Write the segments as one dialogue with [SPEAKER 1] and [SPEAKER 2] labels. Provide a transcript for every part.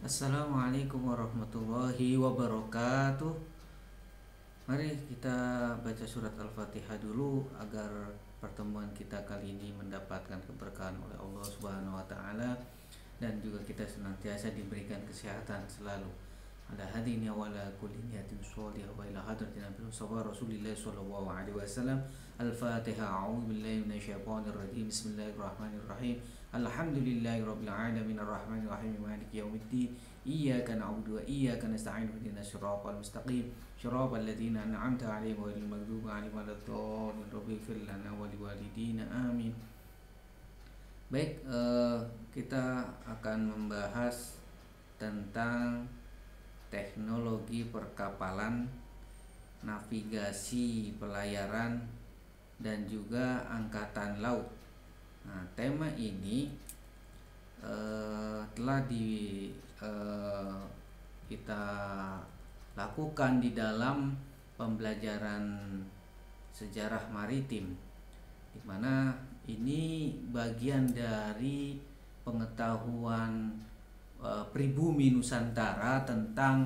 [SPEAKER 1] Assalamualaikum warahmatullahi wabarakatuh. Mari kita baca surat Al-Fatihah dulu agar pertemuan kita kali ini mendapatkan keberkahan oleh Allah Subhanahu wa taala dan juga kita senantiasa diberikan kesehatan selalu. Ala hadini wa ala kulli niyatin shalihah wa ila hadratin Nabi Rasulillah sallallahu alaihi wasallam. Al-Fatihah. A'udzu billahi minasyaitonir rajim. Bismillahirrahmanirrahim. Alhamdulillahi rabbil alamin arrahmanir rahim maliki yaumiddin. Iyyaka na'budu wa iyyaka nasta'in ihdinas siratal mustaqim صراط الذين أنعمت عليهم غير المغضوب عليهم ولا الضالين رب اغفر لنا ولوالدينا آمين. Baik, kita akan membahas tentang teknologi perkapalan, navigasi pelayaran, dan juga angkatan laut. Nah, tema ini telah kita lakukan di dalam pembelajaran sejarah maritim, di mana ini bagian dari pengetahuan pribumi Nusantara tentang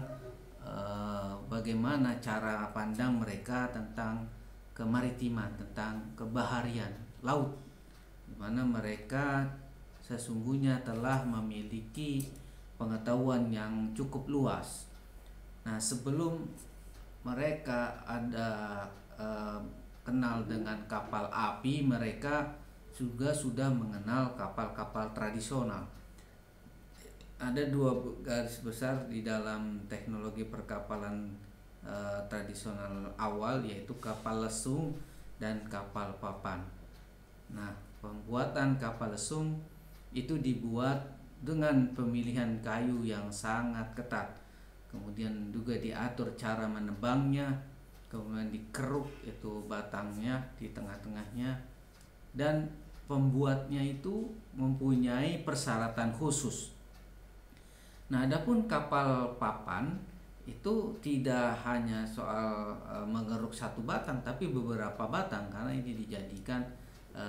[SPEAKER 1] bagaimana cara pandang mereka tentang kemaritiman, tentang kebaharian laut, di mana mereka sesungguhnya telah memiliki pengetahuan yang cukup luas. Nah, sebelum mereka ada kenal dengan kapal api, mereka juga sudah mengenal kapal-kapal tradisional. Ada dua garis besar di dalam teknologi perkapalan tradisional awal, yaitu kapal lesung dan kapal papan. Nah, pembuatan kapal lesung itu dibuat dengan pemilihan kayu yang sangat ketat. Kemudian juga diatur cara menebangnya, kemudian dikeruk itu batangnya di tengah-tengahnya, dan pembuatnya itu mempunyai persyaratan khusus. Nah, adapun kapal papan itu tidak hanya soal mengeruk satu batang, tapi beberapa batang, karena ini dijadikan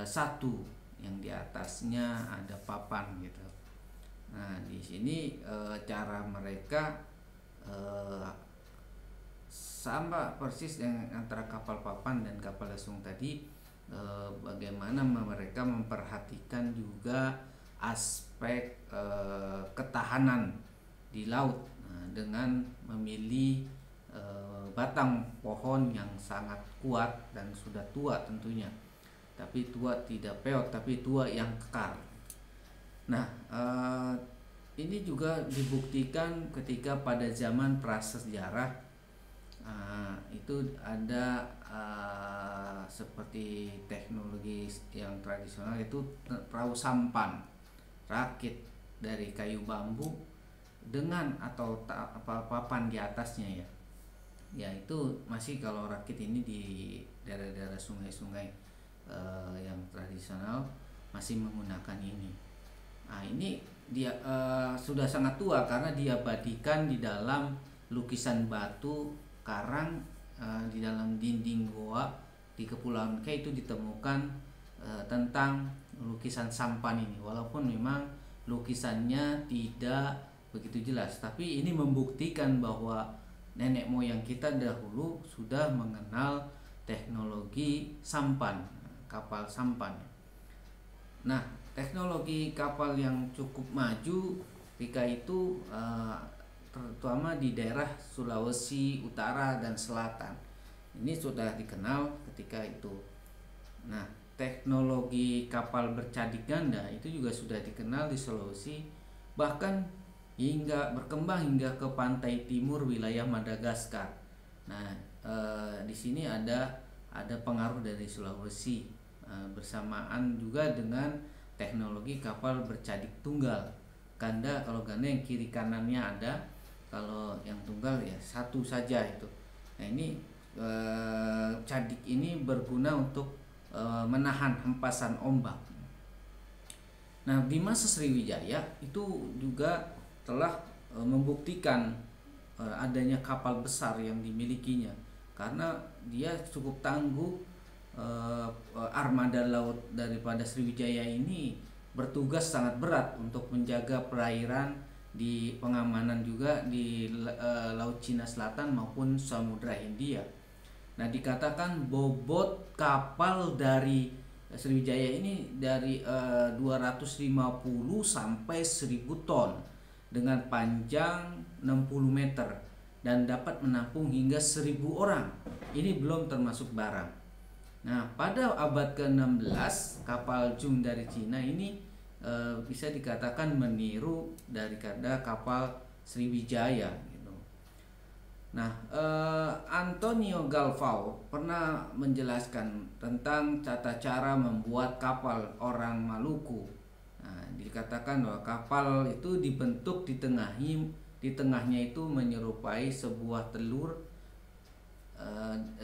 [SPEAKER 1] satu yang di atasnya ada papan gitu. Nah, di sini cara mereka sama persis dengan antara kapal papan dan kapal lesung tadi. Bagaimana mereka memperhatikan juga aspek ketahanan di laut, dengan memilih batang pohon yang sangat kuat dan sudah tua tentunya, tapi tua tidak peot, tapi tua yang kekar. Nah, ini juga dibuktikan ketika pada zaman prasejarah itu ada seperti teknologi yang tradisional, itu perahu sampan rakit dari kayu bambu dengan atau papan di atasnya ya. Ya, itu masih kalau rakit ini di daerah-daerah sungai-sungai yang tradisional masih menggunakan ini. Nah, ini dia sudah sangat tua karena diabadikan di dalam lukisan batu karang di dalam dinding goa di Kepulauan K. Itu ditemukan tentang lukisan sampan ini, walaupun memang lukisannya tidak begitu jelas, tapi ini membuktikan bahwa nenek moyang kita dahulu sudah mengenal teknologi sampan, kapal sampan. Nah, teknologi kapal yang cukup maju ketika itu terutama di daerah Sulawesi Utara dan Selatan. Ini sudah dikenal ketika itu. Nah, teknologi kapal bercadik ganda itu juga sudah dikenal di Sulawesi, bahkan hingga berkembang hingga ke pantai timur wilayah Madagaskar. Nah, di sini ada pengaruh dari Sulawesi bersamaan juga dengan teknologi kapal bercadik tunggal. Ganda, kalau ganda yang kiri kanannya ada, kalau yang tunggal ya satu saja itu. Nah, ini cadik ini berguna untuk menahan hempasan ombak. Nah, di masa Sriwijaya itu juga telah membuktikan adanya kapal besar yang dimilikinya, karena dia cukup tangguh. Armada laut daripada Sriwijaya ini bertugas sangat berat untuk menjaga perairan di pengamanan juga di Laut Cina Selatan maupun Samudra Hindia. Nah, dikatakan bobot kapal dari Sriwijaya ini dari 250 sampai 1000 ton dengan panjang 60 meter dan dapat menampung hingga 1000 orang. Ini belum termasuk barang. Nah, pada abad ke-16 kapal Jung dari Cina ini bisa dikatakan meniru daripada kapal Sriwijaya gitu. Nah, Antonio Galvao pernah menjelaskan tentang tata cara membuat kapal orang Maluku. Nah, dikatakan bahwa kapal itu dibentuk di tengahnya itu menyerupai sebuah telur,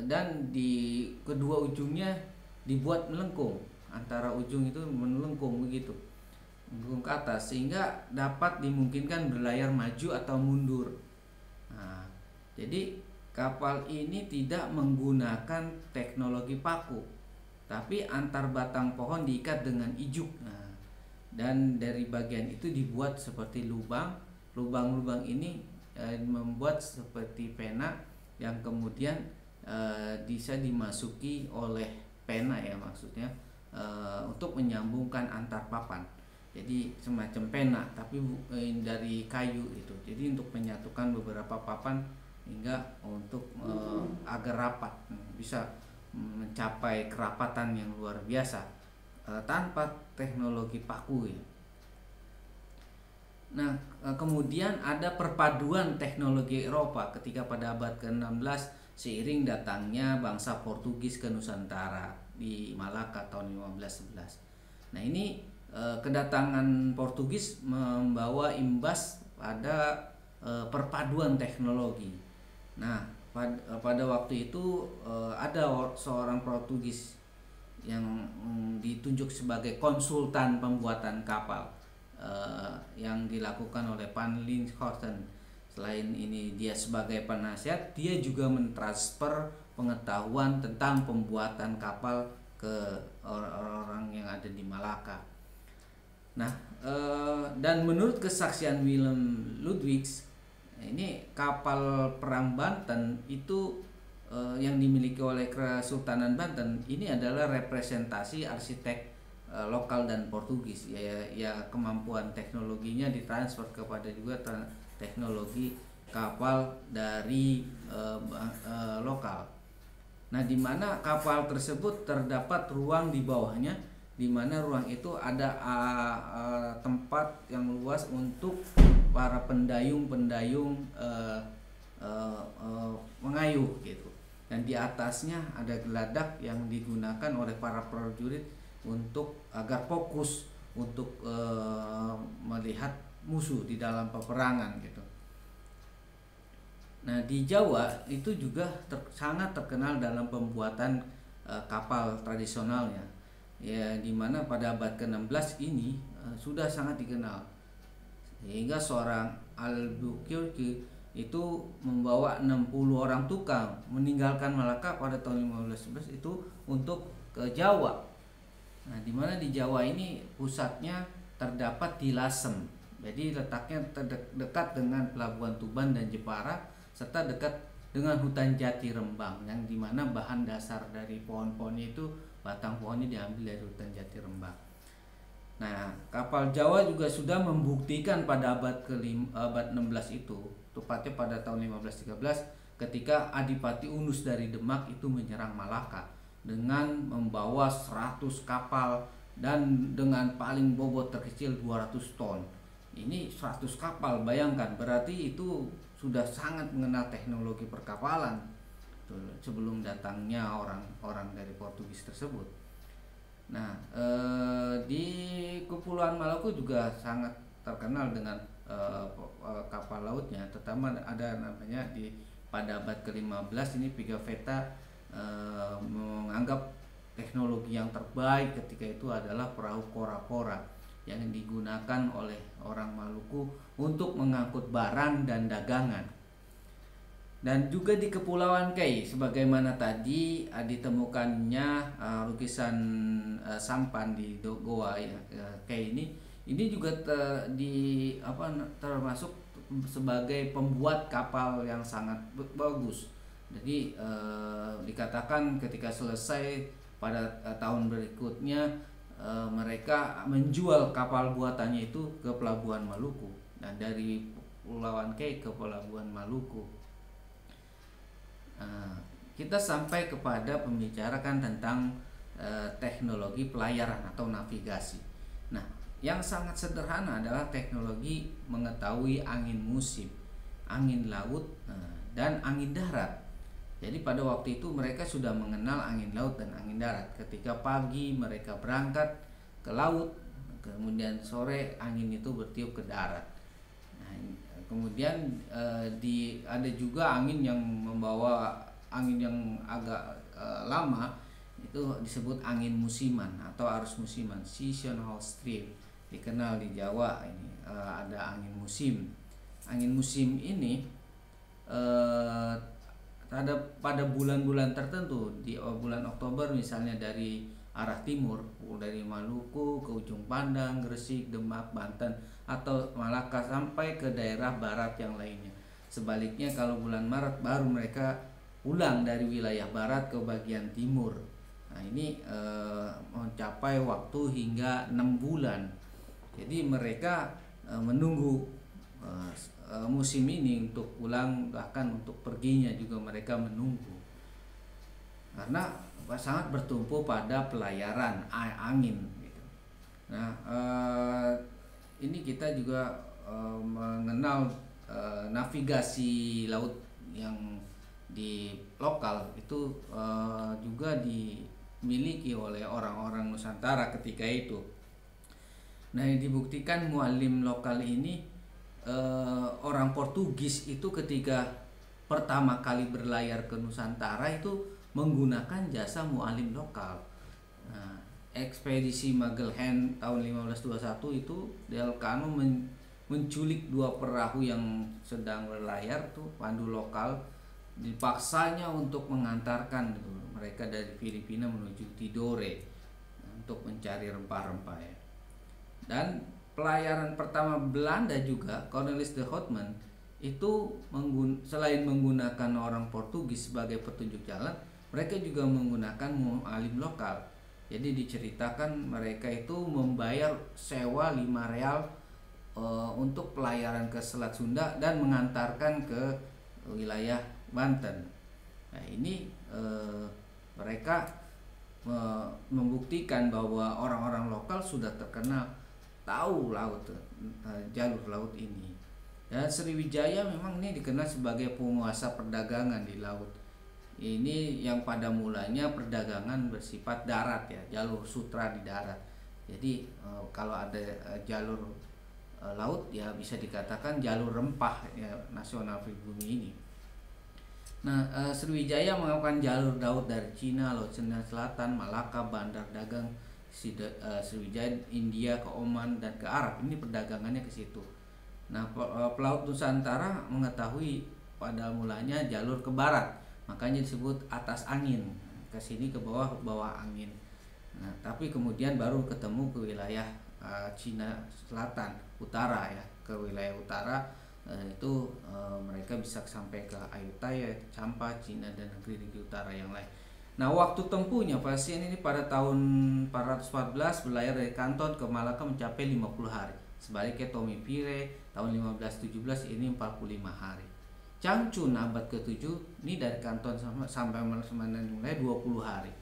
[SPEAKER 1] dan di kedua ujungnya dibuat melengkung, antara ujung itu melengkung begitu, melengkung ke atas sehingga dapat dimungkinkan berlayar maju atau mundur. Nah, jadi kapal ini tidak menggunakan teknologi paku, tapi antar batang pohon diikat dengan ijuk. Nah, dan dari bagian itu dibuat seperti lubang. Lubang-lubang ini membuat seperti pena yang kemudian bisa dimasuki oleh pena ya, maksudnya untuk menyambungkan antar papan. Jadi semacam pena tapi dari kayu itu. Jadi untuk menyatukan beberapa papan hingga untuk agar rapat, bisa mencapai kerapatan yang luar biasa tanpa teknologi paku ya. Nah, kemudian ada perpaduan teknologi Eropa ketika pada abad ke-16 seiring datangnya bangsa Portugis ke Nusantara di Malaka tahun 1511. Nah, ini kedatangan Portugis membawa imbas pada perpaduan teknologi. Nah, pada waktu itu ada seorang Portugis yang ditunjuk sebagai konsultan pembuatan kapal yang dilakukan oleh Van Linschoten. Selain ini dia sebagai penasihat, dia juga mentransfer pengetahuan tentang pembuatan kapal ke orang-orang yang ada di Malaka. Nah, dan menurut kesaksian Willem Ludwigs, ini kapal perang Banten itu yang dimiliki oleh Kesultanan Banten ini adalah representasi arsitek lokal dan Portugis ya, kemampuan teknologinya ditransfer kepada juga teknologi kapal dari lokal. Nah, di mana kapal tersebut terdapat ruang di bawahnya, di mana ruang itu ada tempat yang luas untuk para pendayung-pendayung mengayuh gitu. Dan di atasnya ada geladak yang digunakan oleh para prajurit untuk agar fokus untuk melihat musuh di dalam peperangan gitu. Nah, di Jawa itu juga sangat terkenal dalam pembuatan kapal tradisionalnya ya, dimana pada abad ke-16 ini sudah sangat dikenal sehingga seorang Albuquerque itu membawa 60 orang tukang meninggalkan Malaka pada tahun 1511 itu untuk ke Jawa. Nah, di mana di Jawa ini pusatnya terdapat di Lasem. Jadi letaknya dekat dengan Pelabuhan Tuban dan Jepara serta dekat dengan hutan jati Rembang yang dimana bahan dasar dari pohon-pohonnya itu batang pohonnya diambil dari hutan jati Rembang. Nah, kapal Jawa juga sudah membuktikan pada abad 16 itu, tepatnya pada tahun 1513 ketika Adipati Unus dari Demak itu menyerang Malaka dengan membawa 100 kapal dan dengan paling bobot terkecil 200 ton. Ini 100 kapal, bayangkan, berarti itu sudah sangat mengenal teknologi perkapalan sebelum datangnya orang-orang dari Portugis tersebut. Nah, di Kepulauan Maluku juga sangat terkenal dengan kapal lautnya, terutama ada namanya pada abad ke-15 ini Pigafetta menganggap teknologi yang terbaik ketika itu adalah perahu kora-kora yang digunakan oleh orang Maluku untuk mengangkut barang dan dagangan. Dan juga di Kepulauan Kei, sebagaimana tadi ditemukannya lukisan sampan di Goa ya, Kei ini Ini juga termasuk sebagai pembuat kapal yang sangat bagus. Jadi dikatakan ketika selesai pada tahun berikutnya mereka menjual kapal buatannya itu ke Pelabuhan Maluku, dan dari Pulauan K ke Pelabuhan Maluku. Kita sampai kepada pembicarakan tentang teknologi pelayaran atau navigasi. Nah, yang sangat sederhana adalah teknologi mengetahui angin musim, angin laut, dan angin darat. Jadi pada waktu itu mereka sudah mengenal angin laut dan angin darat. Ketika pagi mereka berangkat ke laut, kemudian sore angin itu bertiup ke darat. Nah, kemudian ada juga angin yang membawa angin yang agak lama, itu disebut angin musiman atau arus musiman, seasonal stream. Dikenal di Jawa ini ada angin musim. Angin musim ini pada bulan-bulan tertentu, di bulan Oktober misalnya dari arah timur, dari Maluku ke ujung Pandang, Gresik, Demak, Banten, atau Malaka sampai ke daerah barat yang lainnya. Sebaliknya kalau bulan Maret baru mereka pulang dari wilayah barat ke bagian timur. Nah, ini mencapai waktu hingga 6 bulan. Jadi mereka menunggu musim ini untuk pulang, bahkan untuk perginya juga mereka menunggu, karena sangat bertumpu pada pelayaran angin gitu. Nah, ini kita juga mengenal navigasi laut yang di lokal itu juga dimiliki oleh orang-orang Nusantara ketika itu. Nah, yang dibuktikan mualim lokal ini, orang Portugis itu ketika pertama kali berlayar ke Nusantara itu menggunakan jasa mualim lokal. Nah, ekspedisi Magellan tahun 1521 itu Elcano menculik 2 perahu yang sedang berlayar tuh, pandu lokal dipaksanya untuk mengantarkan mereka dari Filipina menuju Tidore untuk mencari rempah-rempah ya. Dan pelayaran pertama Belanda juga, Cornelis de Houtman itu selain menggunakan orang Portugis sebagai petunjuk jalan, mereka juga menggunakan mualim lokal. Jadi diceritakan mereka itu membayar sewa 5 real untuk pelayaran ke Selat Sunda dan mengantarkan ke wilayah Banten. Nah, ini mereka membuktikan bahwa orang-orang lokal sudah terkenal tahu laut, jalur laut ini. Dan Sriwijaya memang ini dikenal sebagai penguasa perdagangan di laut. Ini yang pada mulanya perdagangan bersifat darat ya, jalur sutra di darat. Jadi kalau ada jalur laut ya bisa dikatakan jalur rempah ya, nasional pribumi ini. Nah, Sriwijaya melakukan jalur laut dari Cina, Laut Cina Selatan, Malaka, bandar dagang Sriwijaya, India ke Oman dan ke Arab. Ini perdagangannya ke situ. Nah, pelaut Nusantara mengetahui pada mulanya jalur ke barat, makanya disebut atas angin, ke sini ke bawah angin. Nah, tapi kemudian baru ketemu ke wilayah Cina Selatan, utara ya, ke wilayah utara itu mereka bisa sampai ke Ayutthaya, Champa, Cina dan negeri-negeri utara yang lain. Nah, waktu tempuhnya pasien ini pada tahun 414 berlayar dari Kanton ke Malaka mencapai 50 hari. Sebaliknya Tommy Pire tahun 1517 ini 45 hari. Changchun abad ke-7 ini dari Kanton sampai mulai 20 hari.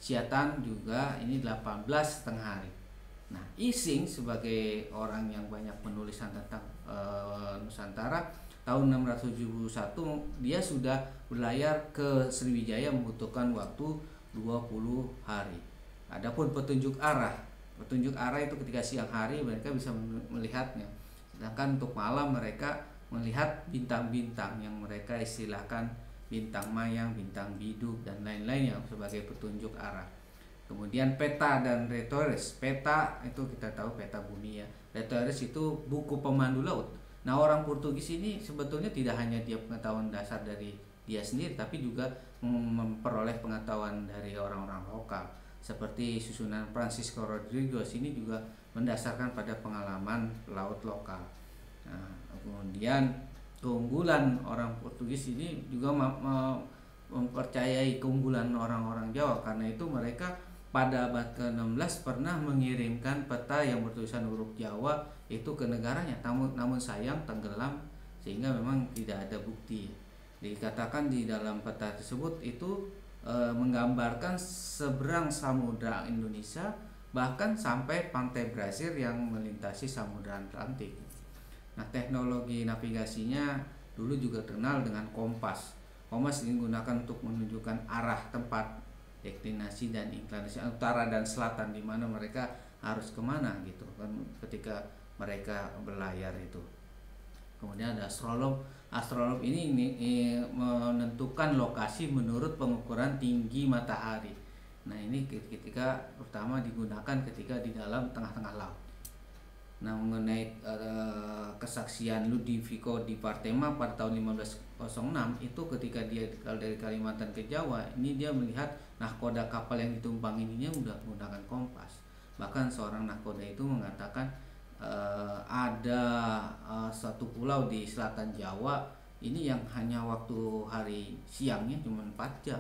[SPEAKER 1] Siatan juga ini 18,5 hari. Nah, Ising sebagai orang yang banyak penulisan tentang Nusantara tahun 671 dia sudah berlayar ke Sriwijaya membutuhkan waktu 20 hari. Adapun petunjuk arah itu ketika siang hari mereka bisa melihatnya, sedangkan untuk malam mereka melihat bintang-bintang yang mereka istilahkan bintang mayang, bintang biduk dan lain-lainnya sebagai petunjuk arah. Kemudian peta dan Retoris. Peta itu kita tahu peta bumi ya. Retoris itu buku pemandu laut. Nah, orang Portugis ini sebetulnya tidak hanya dia pengetahuan dasar dari dia sendiri, tapi juga memperoleh pengetahuan dari orang-orang lokal. Seperti susunan Francisco Rodrigues ini juga mendasarkan pada pengalaman laut lokal. Nah, kemudian keunggulan orang Portugis ini juga mempercayai keunggulan orang-orang Jawa, karena itu mereka pada abad ke-16 pernah mengirimkan peta yang bertulisan huruf Jawa itu ke negaranya, namun sayang tenggelam sehingga memang tidak ada bukti. Dikatakan di dalam peta tersebut itu menggambarkan seberang samudra Indonesia, bahkan sampai pantai Brasil yang melintasi Samudra Atlantik. Nah, teknologi navigasinya dulu juga terkenal dengan kompas. Kompas digunakan untuk menunjukkan arah tempat destinasi dan inklinasi utara dan selatan, di mana mereka harus kemana gitu kan ketika mereka berlayar itu. Kemudian ada astrolog. Astrolog ini menentukan lokasi menurut pengukuran tinggi matahari. Nah, ini ketika pertama digunakan ketika di dalam tengah-tengah laut. Nah, mengenai kesaksian Ludovico di Partema pada tahun 1506 itu ketika dia dari Kalimantan ke Jawa, ini dia melihat nahkoda kapal yang ditumpangi ininya udah menggunakan kompas. Bahkan seorang nahkoda itu mengatakan ada suatu pulau di selatan Jawa ini yang hanya waktu hari siangnya cuma 4 jam.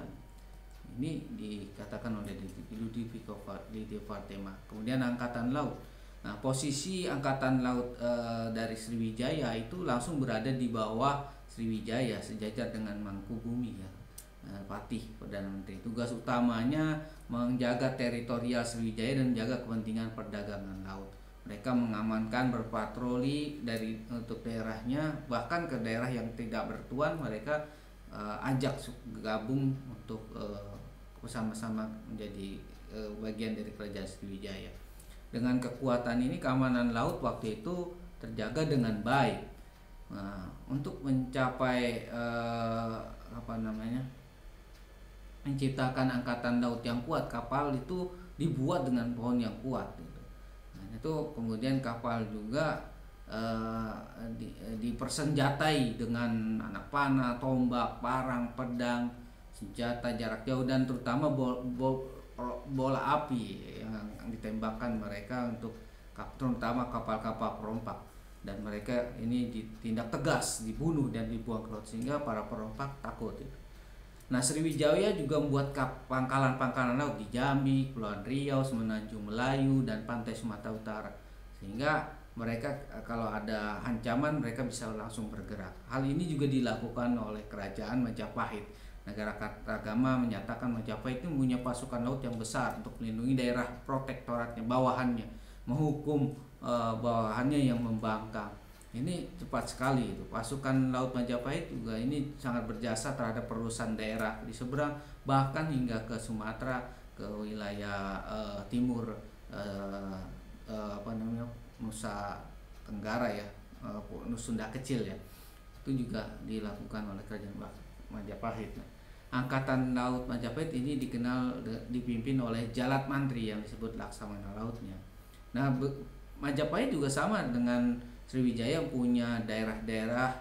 [SPEAKER 1] Ini dikatakan oleh Ludovico di Partema. Kemudian angkatan laut. Nah, posisi angkatan laut dari Sriwijaya itu langsung berada di bawah Sriwijaya, sejajar dengan Mangkubumi ya. Patih Perdana Menteri. Tugas utamanya menjaga teritorial Sriwijaya dan menjaga kepentingan perdagangan laut. Mereka mengamankan, berpatroli untuk daerahnya, bahkan ke daerah yang tidak bertuan mereka ajak gabung untuk bersama-sama menjadi bagian dari kerajaan Sriwijaya. Dengan kekuatan ini keamanan laut waktu itu terjaga dengan baik. Nah, untuk mencapai menciptakan angkatan laut yang kuat, kapal itu dibuat dengan pohon yang kuat. Nah, itu kemudian kapal juga dipersenjatai dengan anak panah, tombak, parang, pedang, senjata jarak jauh, dan terutama bola api yang ditembakkan mereka untuk terutama kapal-kapal perompak, dan mereka ini ditindak tegas, dibunuh dan dibuang ke laut sehingga para perompak takut. Nah, Sriwijaya juga membuat pangkalan-pangkalan laut di Jambi, Kepulauan Riau, Semenanjung Melayu, dan pantai Sumatera Utara, sehingga mereka kalau ada ancaman mereka bisa langsung bergerak. Hal ini juga dilakukan oleh Kerajaan Majapahit. Negara Kartagama menyatakan Majapahit itu punya pasukan laut yang besar untuk melindungi daerah protektoratnya, bawahannya, menghukum bawahannya yang membangkang. Ini cepat sekali itu. Pasukan laut Majapahit juga ini sangat berjasa terhadap perusahaan daerah di seberang, bahkan hingga ke Sumatera, ke wilayah timur Nusa Tenggara ya, Sunda Kecil ya. Itu juga dilakukan oleh Kerajaan Majapahit. Nah, Angkatan Laut Majapahit ini dipimpin oleh Jalat Mantri yang disebut Laksamana Lautnya. Nah, Majapahit juga sama dengan Sriwijaya punya daerah-daerah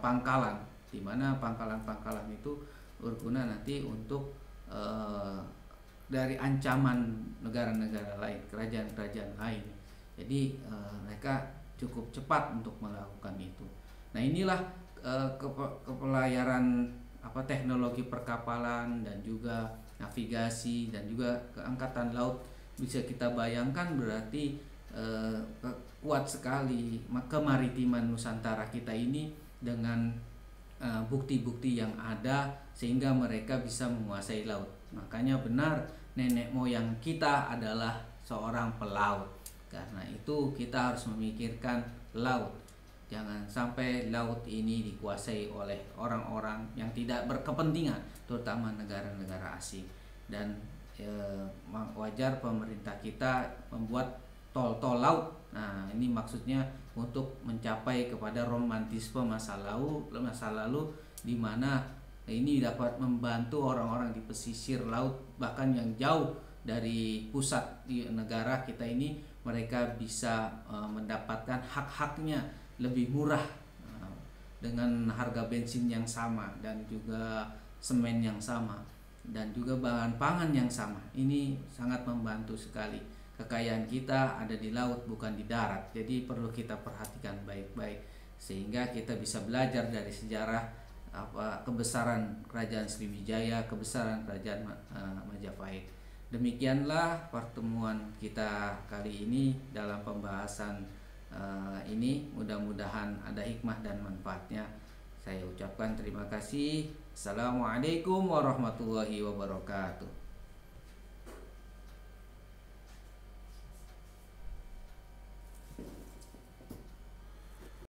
[SPEAKER 1] pangkalan, di mana pangkalan-pangkalan itu berguna nanti untuk dari ancaman negara-negara lain, kerajaan-kerajaan lain. Jadi mereka cukup cepat untuk melakukan itu. Nah, inilah kepelayaran teknologi perkapalan dan juga navigasi dan juga keangkatan laut. Bisa kita bayangkan berarti kuat sekali kemaritiman Nusantara kita ini dengan bukti-bukti yang ada sehingga mereka bisa menguasai laut. Makanya benar nenek moyang kita adalah seorang pelaut. Karena itu kita harus memikirkan laut. Jangan sampai laut ini dikuasai oleh orang-orang yang tidak berkepentingan, terutama negara-negara asing. Dan wajar pemerintah kita membuat tol-tol laut. Nah, ini maksudnya untuk mencapai kepada romantisme masa lalu di mana ini dapat membantu orang-orang di pesisir laut, bahkan yang jauh dari pusat di negara kita ini, mereka bisa mendapatkan hak-haknya lebih murah dengan harga bensin yang sama dan juga semen yang sama dan juga bahan pangan yang sama. Ini sangat membantu sekali kekayaan kita ada di laut bukan di darat. Jadi perlu kita perhatikan baik-baik sehingga kita bisa belajar dari sejarah kebesaran kerajaan Sriwijaya, kebesaran kerajaan Majapahit. Demikianlah pertemuan kita kali ini dalam pembahasan ini. Mudah-mudahan ada hikmah dan manfaatnya. Saya ucapkan terima kasih. Assalamualaikum warahmatullahi wabarakatuh.